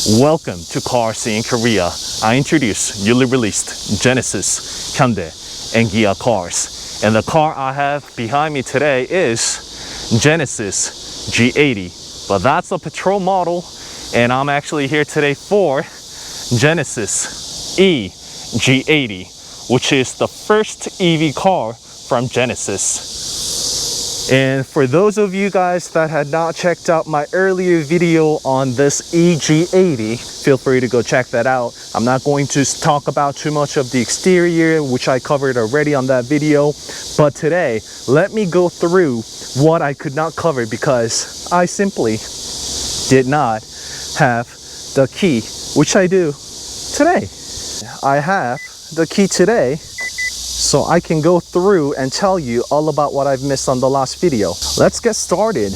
Welcome to CarSceneKorea. I introduce newly released Genesis, Hyundai, and Kia cars. And the car I have behind me today is Genesis G80. But that's a petrol model, and I'm actually here today for Genesis eG80, which is the first EV car from Genesis. And for those of you guys that had not checked out my earlier video on this eG80, feel free to go check that out. I'm not going to talk about too much of the exterior, which I covered already on that video. But today, let me go through what I could not cover because I simply did not have the key, which I do today. I have the key today, so I can go through and tell you all about what I've missed on the last video. Let's get started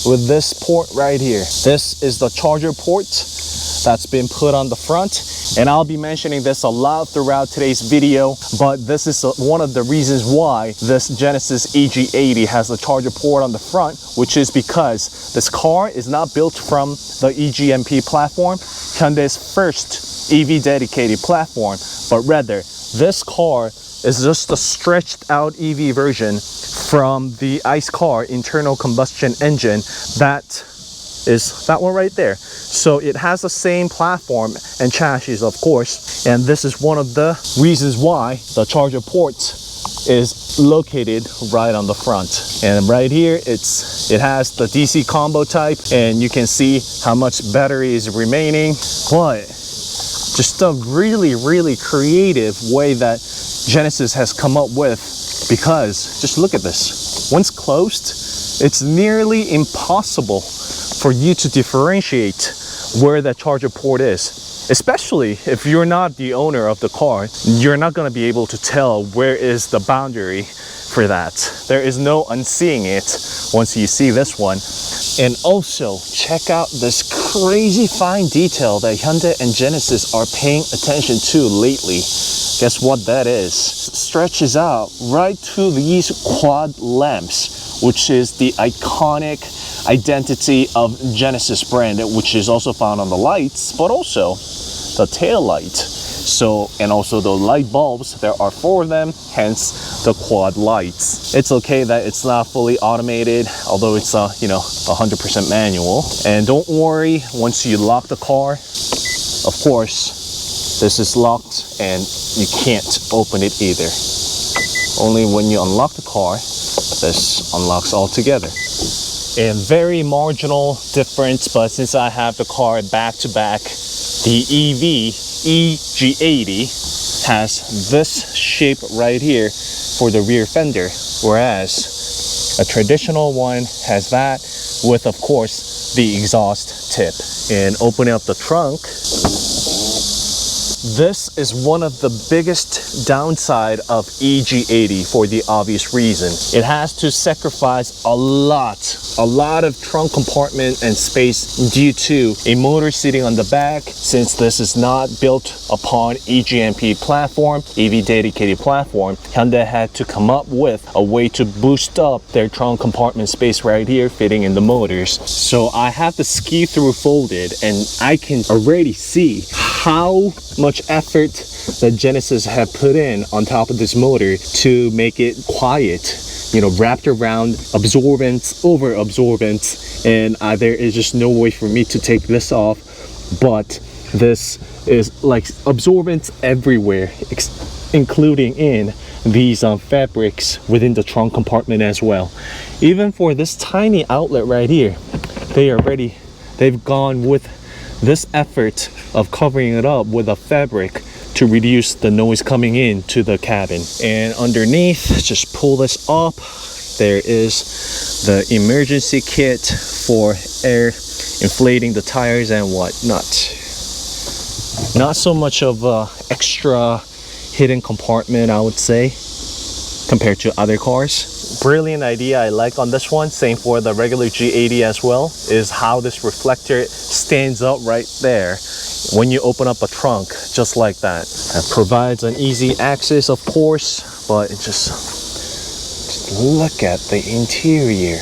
with this port right here. This is the charger port that's been put on the front, and I'll be mentioning this a lot throughout today's video, but this is one of the reasons why this Genesis eG80 has the charger port on the front, which is because this car is not built from the eGMP platform, Hyundai's first EV dedicated platform, but rather this car is just a stretched out EV version from the ICE car internal combustion engine. That is that one right there. So it has the same platform and chassis, of course, and this is one of the reasons why the charger port is located right on the front. And right here it has the DC combo type, and you can see how much battery is remaining. But just a really creative way that Genesis has come up with, because just look at this. Once closed, it's nearly impossible for you to differentiate where that charger port is. Especially if you're not the owner of the car, you're not going to be able to tell where is the boundary for that. There is no unseeing it once you see this one. And also check out this crazy fine detail that Hyundai and Genesis are paying attention to lately. Guess what that is? Stretches out right to these quad lamps, which is the iconic identity of Genesis brand, which is also found on the lights, but also the tail light. So, and also the light bulbs, there are 4 of them, hence the quad lights. It's okay that it's not fully automated, although it's 100% manual. And don't worry, once you lock the car, of course, this is locked and you can't open it either. Only when you unlock the car, this unlocks altogether. And very marginal difference, but since I have the car back to back, the eG80 has this shape right here for the rear fender, whereas a traditional one has that with, of course, the exhaust tip. And opening up the trunk, this is one of the biggest downside of eG80 for the obvious reason. It has to sacrifice a lot of trunk compartment and space due to a motor sitting on the back. Since this is not built upon eGMP platform, EV dedicated platform, Hyundai had to come up with a way to boost up their trunk compartment space right here, fitting in the motors. So I have the ski through folded, and I can already see how much effort that Genesis have put in on top of this motor to make it quiet, wrapped around absorbents, over absorbents, and there is just no way for me to take this off. But this is like absorbents everywhere, including in these fabrics within the trunk compartment as well. Even for this tiny outlet right here, they've gone with this effort of covering it up with a fabric to reduce the noise coming into the cabin. And underneath, just pull this up, there is the emergency kit for air inflating the tires and whatnot. Not so much of a extra hidden compartment, I would say, compared to other cars. Brilliant idea I like on this one, same for the regular G80 as well, is how this reflector stands up right there when you open up a trunk, just like that. It provides an easy access, of course, but just look at the interior.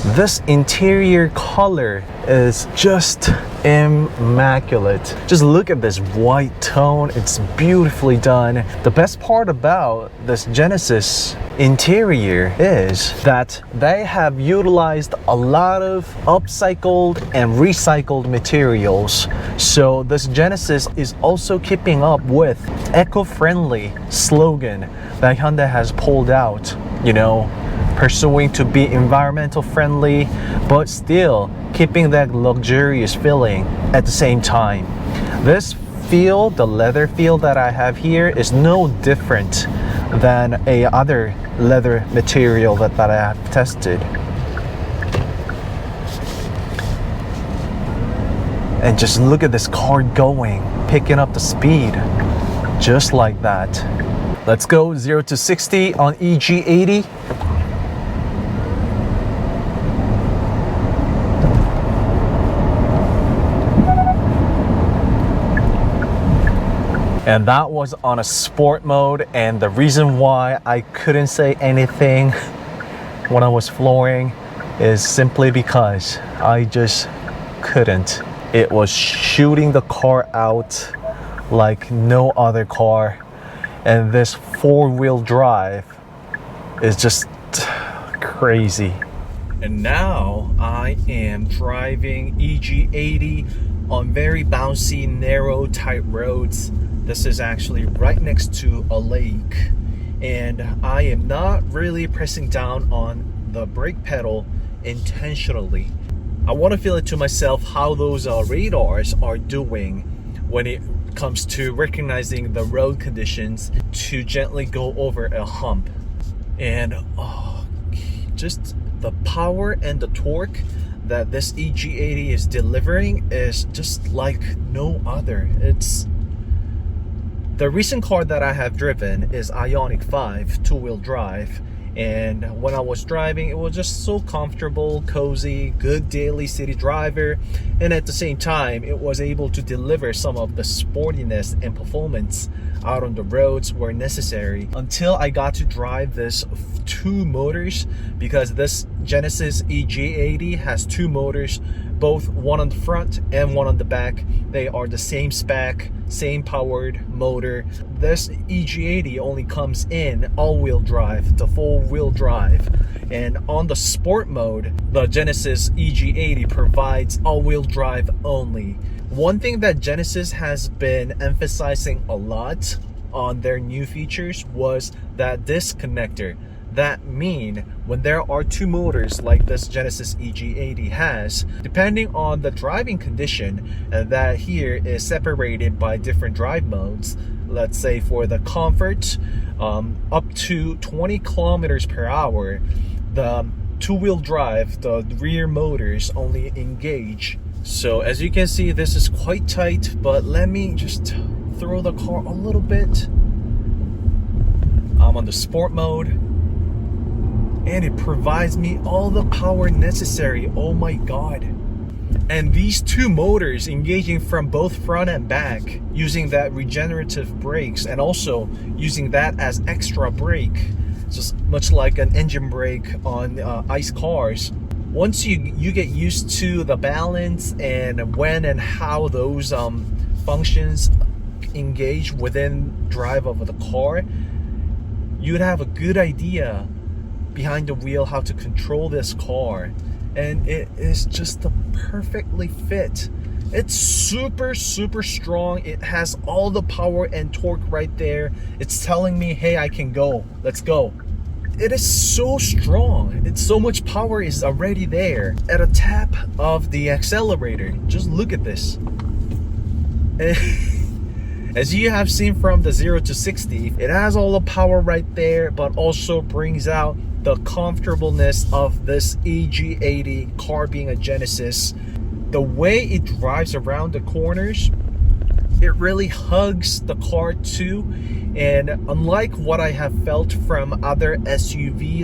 This interior color is just immaculate. Just look at this white tone. It's beautifully done. The best part about this Genesis interior is that they have utilized a lot of upcycled and recycled materials. So this Genesis is also keeping up with eco-friendly slogan that Hyundai has pulled out, you know, pursuing to be environmental friendly, but still keeping that luxurious feeling at the same time. This feel, the leather feel that I have here, is no different than a other leather material that I have tested. And just look at this car going, picking up the speed, just like that. Let's go 0 to 60 on eG80. And that was on a sport mode, and the reason why I couldn't say anything when I was flooring is simply because I just couldn't. It was shooting the car out like no other car, and this four-wheel drive is just crazy. And now I am driving eG80 on very bouncy, narrow, tight roads. This is actually right next to a lake, and I am not really pressing down on the brake pedal intentionally. I want to feel it to myself how those radars are doing when it comes to recognizing the road conditions to gently go over a hump. And just the power and the torque that this eG80 is delivering is just like no other. The recent car that I have driven is Ioniq 5 two-wheel drive, and when I was driving, it was just so comfortable, cozy, good daily city driver, and at the same time it was able to deliver some of the sportiness and performance out on the roads where necessary, until I got to drive this two motors, because this Genesis eG80 has two motors, both one on the front and one on the back. They are the same spec, same powered motor. This eG80 only comes in all-wheel drive, the full-wheel drive, and on the sport mode, the Genesis eG80 provides all-wheel drive only. One thing that Genesis has been emphasizing a lot on their new features was that this connector. That mean when there are two motors like this Genesis eG80 has, depending on the driving condition, that here is separated by different drive modes. Let's say for the comfort, up to 20 kilometers per hour, the two-wheel drive, the rear motors only engage. So as you can see, this is quite tight, but let me just throw the car a little bit. I'm on the sport mode, and it provides me all the power necessary. Oh my god. And these two motors engaging from both front and back, using that regenerative brakes, and also using that as extra brake, just much like an engine brake on ICE cars. Once you get used to the balance and when and how those functions engage within drive of the car, you'd have a good idea behind the wheel how to control this car, and it is just perfectly fit. It's super strong. It has all the power and torque right there. It's telling me, hey, I can go, let's go. It is so strong. It's so much power is already there at a tap of the accelerator. Just look at this. As you have seen from the 0 to 60, it has all the power right there, but also brings out the comfortableness of this eG80 car being a Genesis. The way it drives around the corners, it really hugs the car too. And unlike what I have felt from other SUV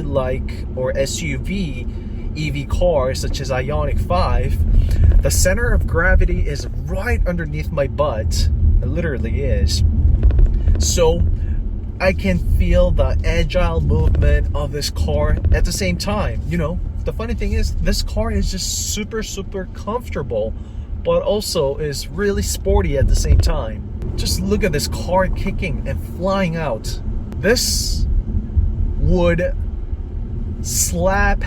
EV cars such as Ioniq 5, the center of gravity is right underneath my butt. It literally is. So I can feel the agile movement of this car at the same time, you know, the funny thing is, this car is just super comfortable, but also is really sporty at the same time. Just look at this car kicking and flying out. This would slap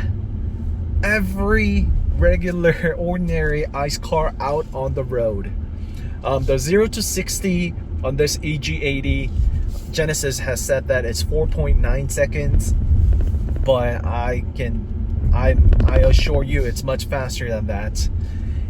every regular ordinary ICE car out on the road. The 0 to 60 on this eG80, Genesis has said that it's 4.9 seconds, but I assure you it's much faster than that.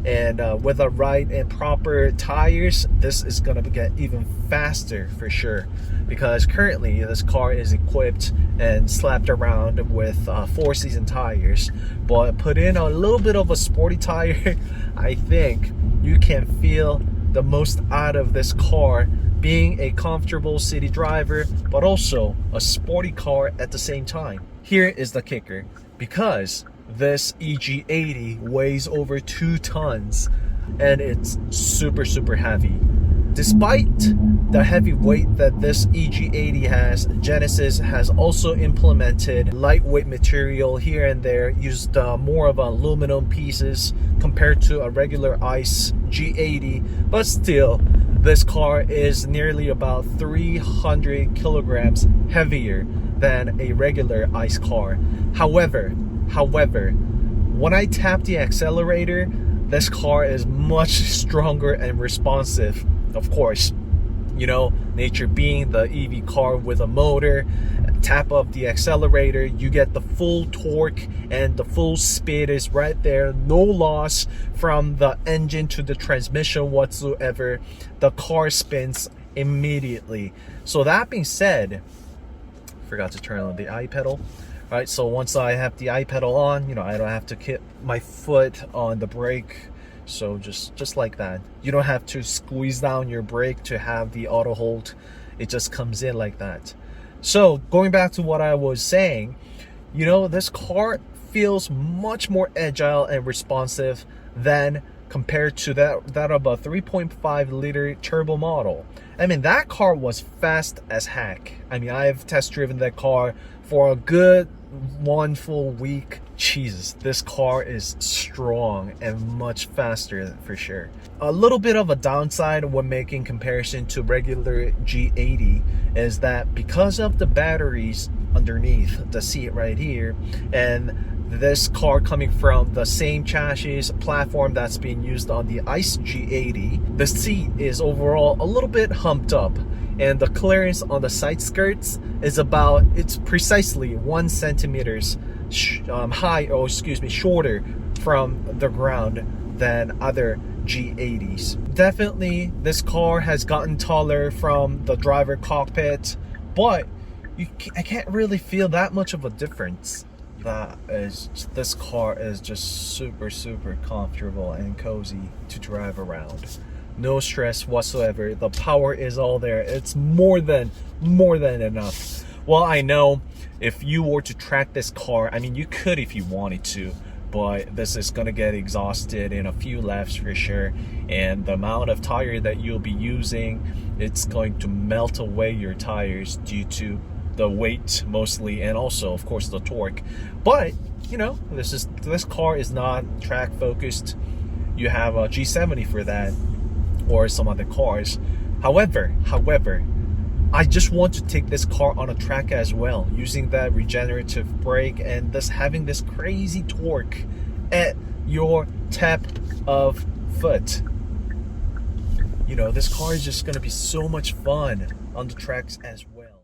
And with the right and proper tires, this is gonna get even faster for sure, because currently this car is equipped and slapped around with 4-season tires, but put in a little bit of a sporty tire, I think you can feel the most out of this car, being a comfortable city driver but also a sporty car at the same time. Here is the kicker: because this eG80 weighs over 2 tons and it's super heavy. Despite the heavy weight that this eG80 has, Genesis has also implemented lightweight material here and there, used more of aluminum pieces compared to a regular ICE G80, but still this car is nearly about 300 kilograms heavier than a regular ICE car. However, when I tap the accelerator, this car is much stronger and responsive. Of course, you know, nature being the EV car with a motor, tap of the accelerator, you get the full torque and the full speed is right there. No loss from the engine to the transmission whatsoever. The car spins immediately. So that being said, forgot to turn on the I pedal. Right, so once I have the I pedal on, you know, I don't have to keep my foot on the brake. So just like that. You don't have to squeeze down your brake to have the auto hold. It just comes in like that. So going back to what I was saying, you know, this car feels much more agile and responsive than compared to that of a 3.5 liter turbo model. I mean, that car was fast as heck. I mean, I've test driven that car for a good 1 full week. Jesus, this car is strong and much faster for sure. A little bit of a downside when making comparison to regular G80 is that because of the batteries underneath the seat right here, and this car coming from the same chassis platform that's being used on the ICE G80, the seat is overall a little bit humped up, and the clearance on the side skirts is it's precisely 1 centimeters shorter from the ground than other G80s. Definitely this car has gotten taller from the driver cockpit, but I can't really feel that much of a difference. This car is just super comfortable and cozy to drive around. No stress whatsoever. The power is all there. It's more than enough. Well, I know if you were to track this car, I mean, you could if you wanted to, but this is gonna get exhausted in a few laps for sure, and the amount of tire that you'll be using, it's going to melt away your tires due to the weight mostly, and also of course the torque. But you know, this car is not track focused. You have a G70 for that, or some other cars. However, I just want to take this car on a track as well, using that regenerative brake and thus having this crazy torque at your tap of foot. You know, this car is just going to be so much fun on the tracks as well.